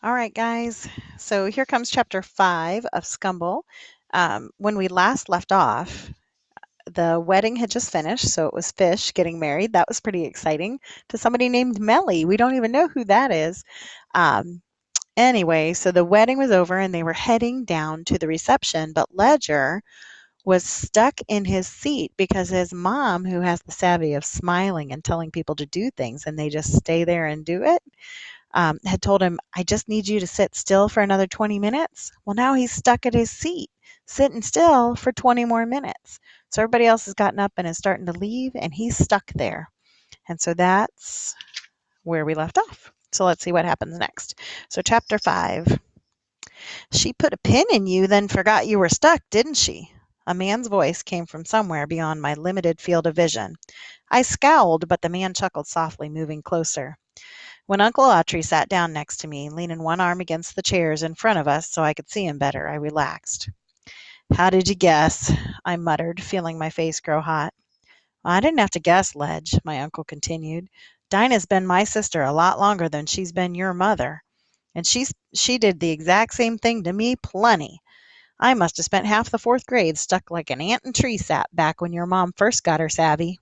All right, guys. So here comes chapter 5 of Scumble. When we last left off, the wedding had just finished, so it was Fish getting married. That was pretty exciting to somebody named Melly. We don't even know who that is. Um, anyway, so the wedding was over and they were heading down to the reception, but Ledger was stuck in his seat because his mom, who has the savvy of smiling and telling people to do things and they just stay there and do it, had told him, I just need you to sit still for another 20 minutes. Well, now he's stuck at his seat, sitting still for 20 more minutes. So everybody else has gotten up and is starting to leave, and he's stuck there. And so that's where we left off. So let's see what happens next. So, chapter 5. She put a pin in you, then forgot you were stuck, didn't she? A man's voice came from somewhere beyond my limited field of vision. I scowled, but the man chuckled softly, moving closer. When Uncle Autry sat down next to me, leaning one arm against the chairs in front of us so I could see him better, I relaxed. How did you guess? I muttered, feeling my face grow hot. I didn't have to guess, Ledge, my uncle continued. Dinah's been my sister a lot longer than she's been your mother. And she did the exact same thing to me plenty. I must have spent half the fourth grade stuck like an ant in tree sap back when your mom first got her savvy.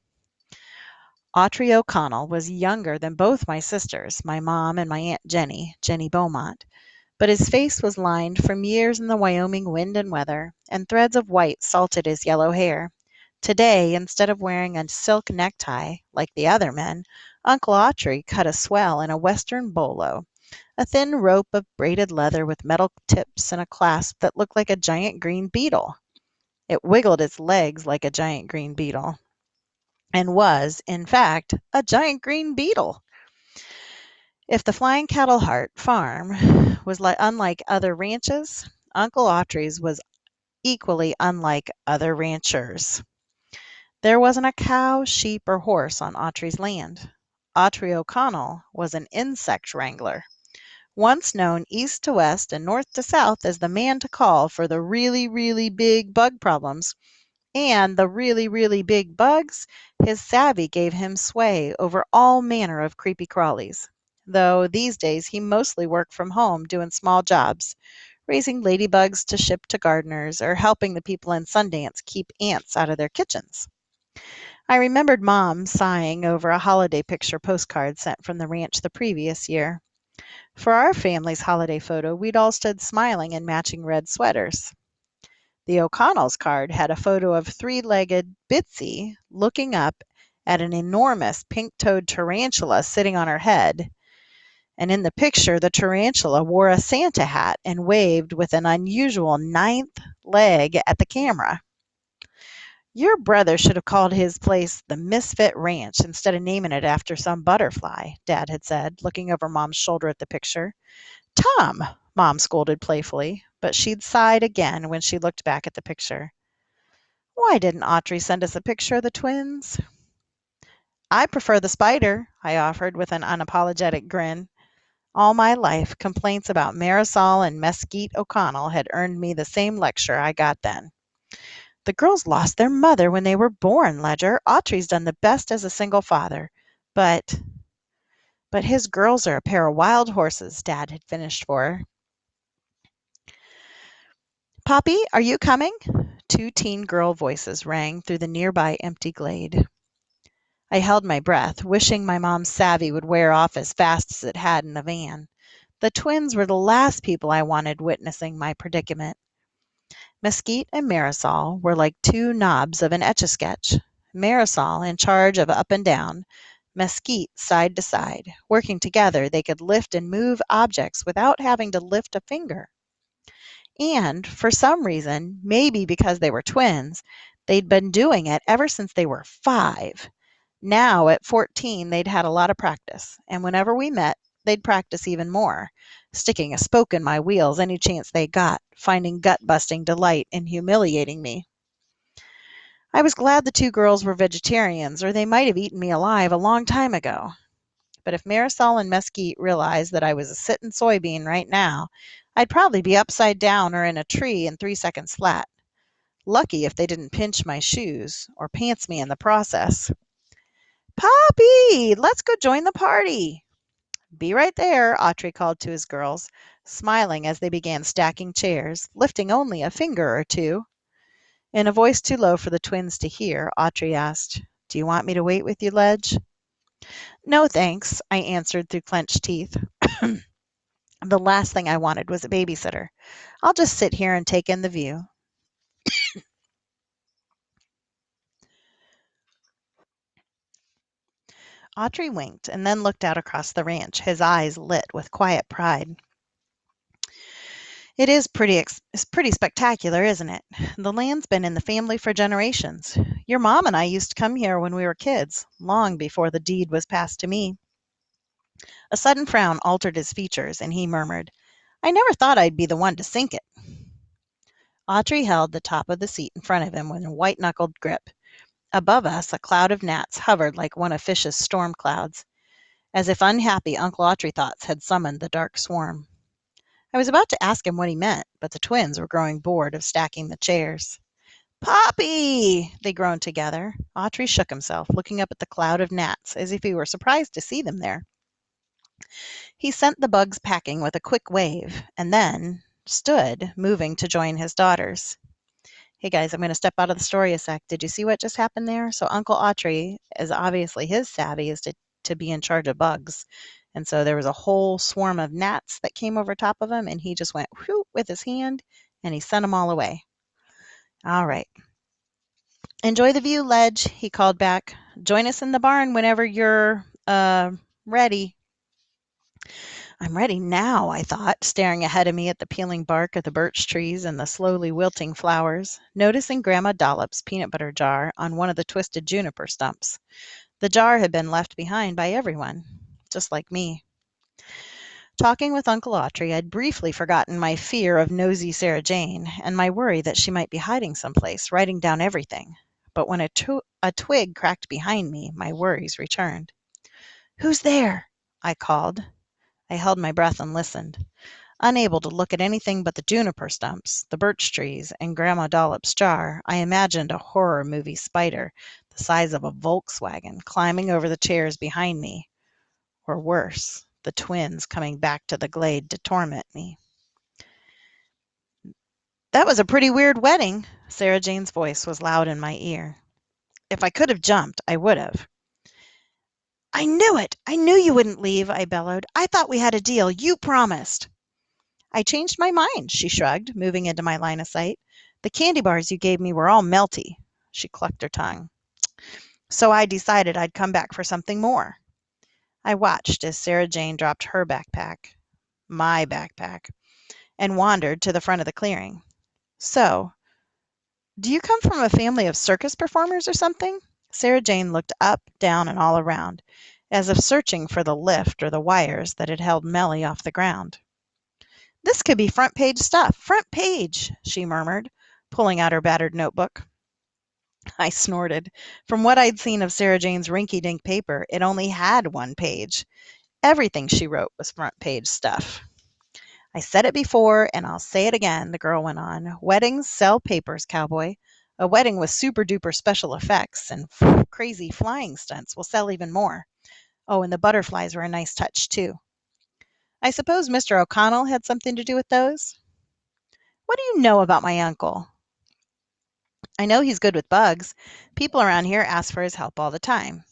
Autry O'Connell was younger than both my sisters, my mom and my Aunt Jenny, Jenny Beaumont, but his face was lined from years in the Wyoming wind and weather, and threads of white salted his yellow hair. Today, instead of wearing a silk necktie, like the other men, Uncle Autry cut a swell in a western bolo, a thin rope of braided leather with metal tips and a clasp that looked like a giant green beetle. It wiggled its legs like a giant green beetle, and was, in fact, a giant green beetle. If the Flying Cattle Heart farm was unlike other ranches, Uncle Autry's was equally unlike other ranchers. There wasn't a cow, sheep, or horse on Autry's land. Autry O'Connell was an insect wrangler, once known east to west and north to south as the man to call for the really, really big bug problems. And the really, really big bugs, his savvy gave him sway over all manner of creepy crawlies. Though these days he mostly worked from home doing small jobs, raising ladybugs to ship to gardeners or helping the people in Sundance keep ants out of their kitchens. I remembered Mom sighing over a holiday picture postcard sent from the ranch the previous year. For our family's holiday photo, we'd all stood smiling in matching red sweaters. The O'Connells' card had a photo of three-legged Bitsy looking up at an enormous pink-toed tarantula sitting on her head, and in the picture the tarantula wore a Santa hat and waved with an unusual ninth leg at the camera. Your brother should have called his place the Misfit Ranch instead of naming it after some butterfly, Dad had said, looking over Mom's shoulder at the picture. Tom, Mom scolded playfully, but she'd sighed again when she looked back at the picture. Why didn't Autry send us a picture of the twins? I prefer the spider, I offered with an unapologetic grin. All my life, complaints about Marisol and Mesquite O'Connell had earned me the same lecture I got then. The girls lost their mother when they were born, Ledger. Autry's done the best as a single father. But his girls are a pair of wild horses, Dad had finished for her. Poppy, are you coming? Two teen girl voices rang through the nearby empty glade. I held my breath, wishing my mom's savvy would wear off as fast as it had in the van. The twins were the last people I wanted witnessing my predicament. Mesquite and Marisol were like two knobs of an Etch-a-Sketch. Marisol in charge of up and down, Mesquite side to side. Working together, they could lift and move objects without having to lift a finger. And, for some reason, maybe because they were twins, they'd been doing it ever since they were 5. Now, at 14, they'd had a lot of practice, and whenever we met, they'd practice even more, sticking a spoke in my wheels any chance they got, finding gut-busting delight in humiliating me. I was glad the two girls were vegetarians, or they might have eaten me alive a long time ago. But if Marisol and Mesquite realized that I was a sitting soybean right now, I'd probably be upside down or in a tree in 3 seconds flat. Lucky if they didn't pinch my shoes, or pants me in the process. Poppy, let's go join the party. Be right there, Autry called to his girls, smiling as they began stacking chairs, lifting only a finger or two. In a voice too low for the twins to hear, Autry asked, "Do you want me to wait with you, Ledge?" "No, thanks," I answered through clenched teeth. The last thing I wanted was a babysitter. I'll just sit here and take in the view. Autry winked and then looked out across the ranch, his eyes lit with quiet pride. It's pretty spectacular, isn't it? The land's been in the family for generations. Your mom and I used to come here when we were kids, long before the deed was passed to me." A sudden frown altered his features, and he murmured, "I never thought I'd be the one to sink it." Autry held the top of the seat in front of him with a white-knuckled grip. Above us, a cloud of gnats hovered like one of Fish's storm clouds, as if unhappy Uncle Autry thoughts had summoned the dark swarm. I was about to ask him what he meant, but the twins were growing bored of stacking the chairs. "Poppy!" they groaned together. Autry shook himself, looking up at the cloud of gnats as if he were surprised to see them there. He sent the bugs packing with a quick wave, and then stood, moving to join his daughters. Hey guys, I'm going to step out of the story a sec. Did you see what just happened there? So Uncle Autry, is obviously his savvy is to be in charge of bugs. And so there was a whole swarm of gnats that came over top of him, and he just went whew with his hand, and he sent them all away. All right. "Enjoy the view, Ledge," he called back. "Join us in the barn whenever you're ready." I'm ready now, I thought, staring ahead of me at the peeling bark of the birch trees and the slowly wilting flowers, noticing Grandma Dollop's peanut butter jar on one of the twisted juniper stumps. The jar had been left behind by everyone, just like me. Talking with Uncle Autry, I'd briefly forgotten my fear of nosy Sarah Jane and my worry that she might be hiding someplace, writing down everything. But when a twig cracked behind me, my worries returned. "Who's there?" I called. I held my breath and listened. Unable to look at anything but the juniper stumps, the birch trees, and Grandma Dollop's jar, I imagined a horror movie spider the size of a Volkswagen climbing over the chairs behind me. Or worse, the twins coming back to the glade to torment me. "That was a pretty weird wedding." Sarah Jane's voice was loud in my ear. If I could have jumped, I would have. "I knew it! I knew you wouldn't leave," I bellowed. "I thought we had a deal. You promised." "I changed my mind," she shrugged, moving into my line of sight. "The candy bars you gave me were all melty." She clucked her tongue. "So I decided I'd come back for something more." I watched as Sarah Jane dropped her backpack, my backpack, and wandered to the front of the clearing. "So, do you come from a family of circus performers or something?" Sarah Jane looked up, down, and all around, as if searching for the lift or the wires that had held Melly off the ground. "This could be front page stuff. Front page," she murmured, pulling out her battered notebook. I snorted. From what I'd seen of Sarah Jane's rinky-dink paper, it only had one page. Everything she wrote was front page stuff. "I said it before, and I'll say it again," the girl went on. "Weddings sell papers, cowboy. A wedding with super-duper special effects and crazy flying stunts will sell even more. Oh, and the butterflies were a nice touch, too. I suppose Mr. O'Connell had something to do with those?" "What do you know about my uncle?" "I know he's good with bugs. People around here ask for his help all the time.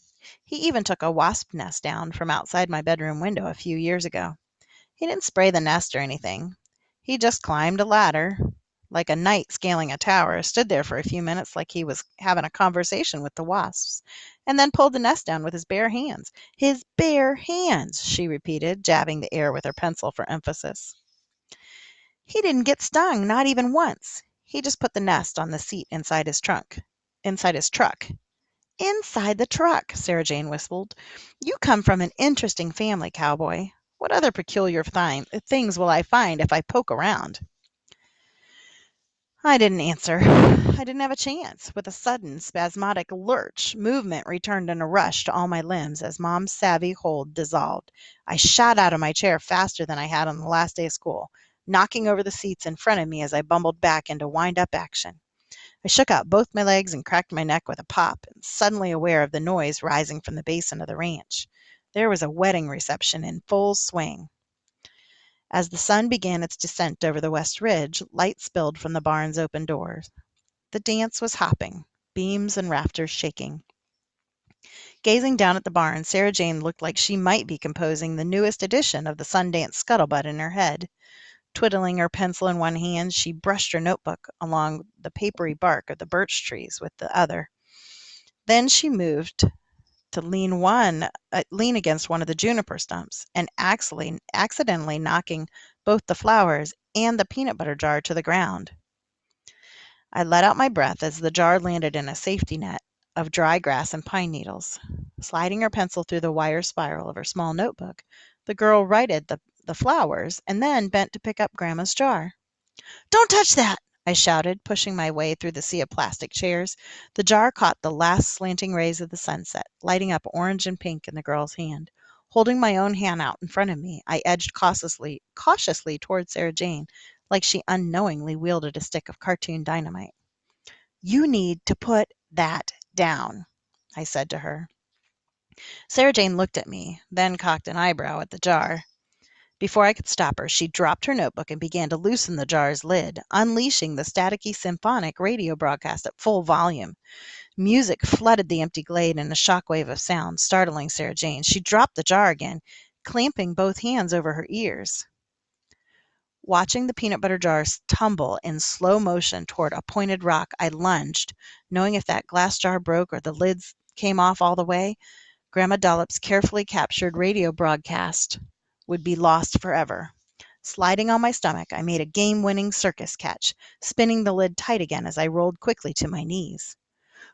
He even took a wasp nest down from outside my bedroom window a few years ago. He didn't spray the nest or anything. He just climbed a ladder like a knight scaling a tower, stood there for a few minutes like he was having a conversation with the wasps, and then pulled the nest down with his bare hands. His bare hands," she repeated, jabbing the air with her pencil for emphasis. "He didn't get stung, not even once. He just put the nest on the seat inside his truck." "Inside the truck," Sarah Jane whistled. "You come from an interesting family, cowboy. What other peculiar things will I find if I poke around?" I didn't answer. I didn't have a chance. With a sudden, spasmodic lurch, movement returned in a rush to all my limbs as Mom's savvy hold dissolved. I shot out of my chair faster than I had on the last day of school, knocking over the seats in front of me as I bumbled back into wind-up action. I shook out both my legs and cracked my neck with a pop, and suddenly aware of the noise rising from the basin of the ranch. There was a wedding reception in full swing. As the sun began its descent over the west ridge, light spilled from the barn's open doors. The dance was hopping, beams and rafters shaking. Gazing down at the barn, Sarah Jane looked like she might be composing the newest edition of the Sundance scuttlebutt in her head. Twiddling her pencil in one hand, she brushed her notebook along the papery bark of the birch trees with the other. Then she moved to lean against one of the juniper stumps, and accidentally knocking both the flowers and the peanut butter jar to the ground. I let out my breath as the jar landed in a safety net of dry grass and pine needles. Sliding her pencil through the wire spiral of her small notebook, the girl righted the flowers and then bent to pick up Grandma's jar. "Don't touch that!" I shouted, pushing my way through the sea of plastic chairs. The jar caught the last slanting rays of the sunset, lighting up orange and pink in the girl's hand. Holding my own hand out in front of me, I edged cautiously toward Sarah Jane, like she unknowingly wielded a stick of cartoon dynamite. "You need to put that down," I said to her. Sarah Jane looked at me, then cocked an eyebrow at the jar. Before I could stop her, she dropped her notebook and began to loosen the jar's lid, unleashing the staticky symphonic radio broadcast at full volume. Music flooded the empty glade in a shockwave of sound, startling Sarah Jane. She dropped the jar again, clamping both hands over her ears. Watching the peanut butter jars tumble in slow motion toward a pointed rock, I lunged, knowing if that glass jar broke or the lids came off all the way, Grandma Dollop's carefully captured radio broadcast would be lost forever. Sliding on my stomach, I made a game-winning circus catch, spinning the lid tight again as I rolled quickly to my knees.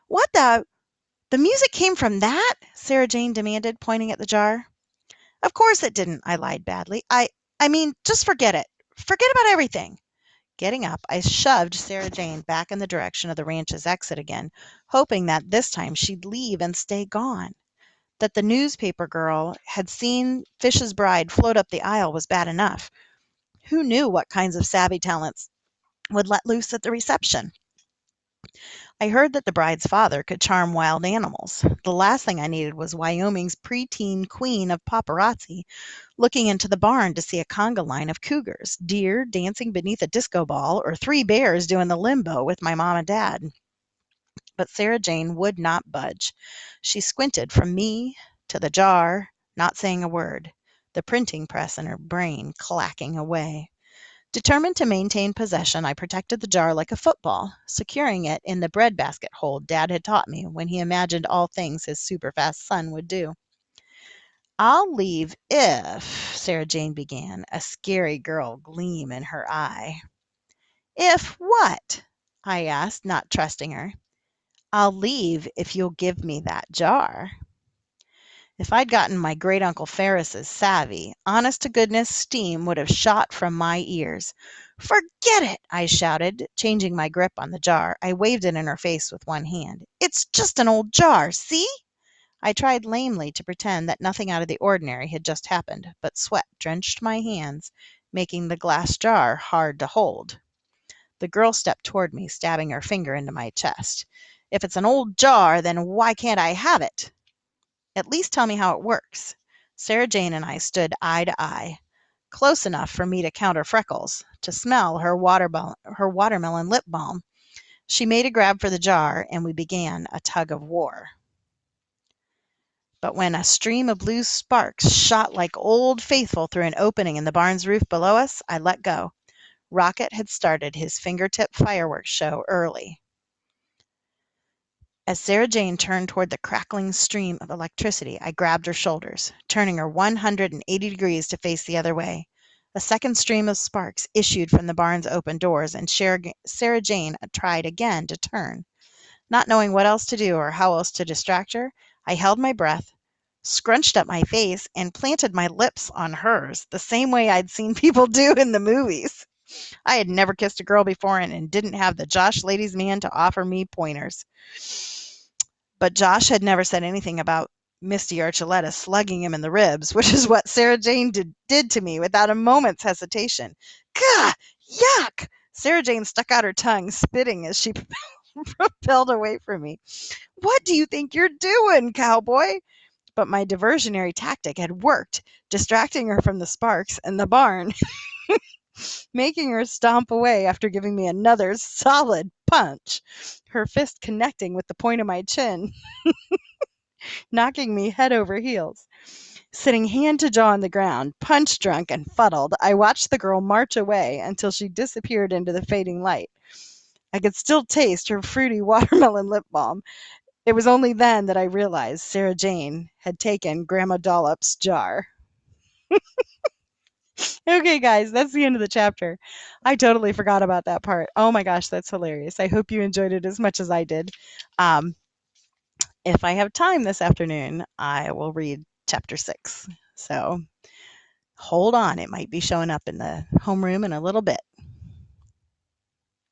"What the music came from that?" Sarah Jane demanded, pointing at the jar. "Of course it didn't," I lied badly. I mean, just forget it. Forget about everything." Getting up, I shoved Sarah Jane back in the direction of the ranch's exit again, hoping that this time she'd leave and stay gone. That the newspaper girl had seen Fish's bride float up the aisle was bad enough. Who knew what kinds of savvy talents would let loose at the reception? I heard that the bride's father could charm wild animals. The last thing I needed was Wyoming's preteen queen of paparazzi looking into the barn to see a conga line of cougars, deer dancing beneath a disco ball, or 3 bears doing the limbo with my mom and dad. But Sarah Jane would not budge. She squinted from me to the jar, not saying a word, the printing press in her brain clacking away. Determined to maintain possession, I protected the jar like a football, securing it in the breadbasket hold Dad had taught me when he imagined all things his super-fast son would do. "I'll leave if," Sarah Jane began, a scary girl gleam in her eye. "If what?" I asked, not trusting her. "I'll leave if you'll give me that jar." If I'd gotten my great-uncle Ferris's savvy, honest-to-goodness steam would have shot from my ears. "Forget it!" I shouted, changing my grip on the jar. I waved it in her face with one hand. "It's just an old jar, see?" I tried lamely to pretend that nothing out of the ordinary had just happened, but sweat drenched my hands, making the glass jar hard to hold. The girl stepped toward me, stabbing her finger into my chest. "If it's an old jar, then why can't I have it? At least tell me how it works." Sarah Jane and I stood eye to eye, close enough for me to count her freckles, to smell her watermelon lip balm. She made a grab for the jar, and we began a tug of war. But when a stream of blue sparks shot like Old Faithful through an opening in the barn's roof below us, I let go. Rocket had started his fingertip fireworks show early. As Sarah Jane turned toward the crackling stream of electricity, I grabbed her shoulders, turning her 180 degrees to face the other way. A second stream of sparks issued from the barn's open doors, and Sarah Jane tried again to turn. Not knowing what else to do or how else to distract her, I held my breath, scrunched up my face, and planted my lips on hers, the same way I'd seen people do in the movies. I had never kissed a girl before and didn't have the Josh ladies' man to offer me pointers. But Josh had never said anything about Misty Archuleta slugging him in the ribs, which is what Sarah Jane did to me without a moment's hesitation. "Gah! Yuck!" Sarah Jane stuck out her tongue, spitting as she propelled away from me. "What do you think you're doing, cowboy?" But my diversionary tactic had worked, distracting her from the sparks in the barn, making her stomp away after giving me another solid punch, her fist connecting with the point of my chin, knocking me head over heels. Sitting hand to jaw on the ground, punch drunk and fuddled, I watched the girl march away until she disappeared into the fading light. I could still taste her fruity watermelon lip balm. It was only then that I realized Sarah Jane had taken Grandma Dollop's jar. Okay, guys, that's the end of the chapter. I totally forgot about that part. Oh my gosh, that's hilarious. I hope you enjoyed it as much as I did. Um, if I have time this afternoon, I will read chapter 6. So hold on, it might be showing up in the homeroom in a little bit.